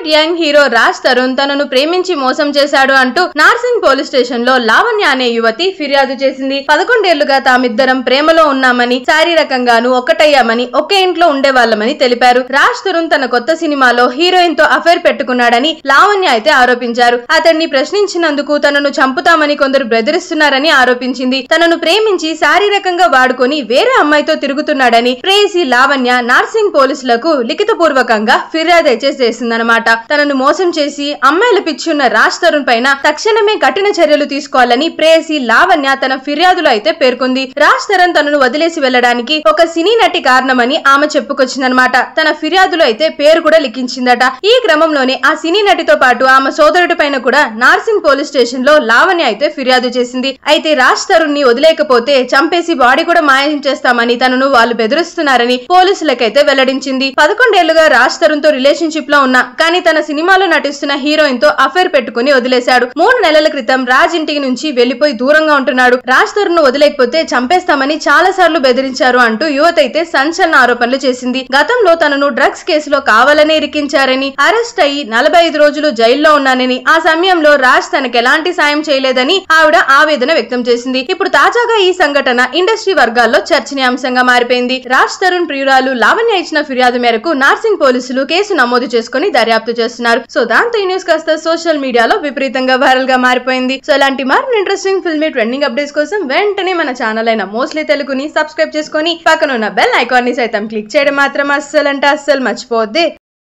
Bollywood young hero Raj Tarun తనను ప్రేమించి మోసం చేశాడు అంటూ నార్సింగ్ పోలీస్ స్టేషన్ లో లావణ్య అనే యువతి ఫిర్యాదు చేసింది. 11 ఏళ్లుగా తామిద్దరం ప్రేమలో ఉన్నామని, శారీరకంగాను ఒక్కటయ్యామని, ఒకే ఇంట్లో ఉండేవాళ్లమని తెలిపారు. రాజ్ తరుణ్ తన కొత్త సినిమాలో హీరోయిన్ తో అఫైర్ పెట్టుకున్నాడని లావణ్య అయితే ఆరోపించారు. అతన్ని ప్రశ్నించినందుకు తనను చంపుతామని కొందరు బెదిరిస్తున్నారని ఆరోపించింది. తనను ప్రేమించి శారీరకంగా వాడుకొని వేరే అమ్మాయితో తిరుగుతున్నాడని ప్రేయసి లావణ్య నార్సింగ్ పోలీసులకు లిఖితపూర్వకంగా ఫిర్యాదు చేసిందన్నమాట. తనను మోసం చేసి అమ్మాయిల పిచ్చున్న రాజ్ తరుణ్ పైన తక్షణమే కఠిన చర్యలు తీసుకోవాలని ప్రేయసి లావణ్య తన ఫిర్యాదులో అయితే పేర్కొంది. రాజ్ తరుణ్ తనను వదిలేసి వెళ్లడానికి ఒక సినీ నటి కారణమని ఆమె చెప్పుకొచ్చిందనమాట. తన ఫిర్యాదులో అయితే పేరు కూడా లిఖించిందట. ఈ క్రమంలోనే ఆ సినీ నటితో పాటు ఆమె సోదరుడి పైన కూడా నార్సింగ్ పోలీస్ స్టేషన్ లో లావణ్య అయితే ఫిర్యాదు చేసింది. అయితే రాజ్ తరుణ్ ని వదిలేకపోతే చంపేసి బాడీ కూడా మాయం చేస్తామని తనను వాళ్ళు బెదిరిస్తున్నారని పోలీసులకైతే వెల్లడించింది. 11 ఏళ్లుగా రాజ్ తరుణ్ తో రిలేషన్షిప్ లో ఉన్నా కానీ తన సినిమాలో నటిస్తున్న హీరోయిన్ తో అఫైర్ పెట్టుకుని వదిలేశాడు. 3 నెలల క్రితం రాజ్ ఇంటికి నుంచి వెళ్లిపోయి దూరంగా ఉంటున్నాడు. రాజ్ తరుణ్ ను వదిలేకపోతే చంపేస్తామని చాలా సార్లు బెదిరించారు అంటూ యువత అయితే సంచలన ఆరోపణలు చేసింది. గతంలో తనను డ్రగ్స్ కేసులో కావాలనే ఇరికించారని, అరెస్ట్ అయ్యి 45 రోజులు జైల్లో ఉన్నానని, ఆ సమయంలో రాజ్ తనకు ఎలాంటి సాయం చేయలేదని ఆవిడ ఆవేదన వ్యక్తం చేసింది. ఇప్పుడు తాజాగా ఈ సంఘటన ఇండస్ట్రీ వర్గాల్లో చర్చనీయాంశంగా మారిపోయింది. రాజ్ తరుణ్ ప్రియురాలు లావణ్య ఇచ్చిన ఫిర్యాదు మేరకు నార్సింగ్ పోలీసులు కేసు నమోదు చేసుకుని దర్యాప్తు చేస్తున్నారు. సో దాంతో ఈ న్యూస్ కాస్త సోషల్ మీడియాలో విపరీతంగా వైరల్ గా మారిపోయింది. సో ఇలాంటి మరిన్ని ఇంట్రెస్టింగ్ ఫిల్మీ ట్రెండింగ్ అప్డేట్స్ కోసం వెంటనే మన ఛానల్ అయిన మోస్ట్లీ తెలుగుని సబ్స్క్రైబ్ చేసుకుని పక్కన ఉన్న బెల్ ఐకాన్ ని సైతం క్లిక్ చేయడం మాత్రం అస్సలు మర్చిపోవద్దే.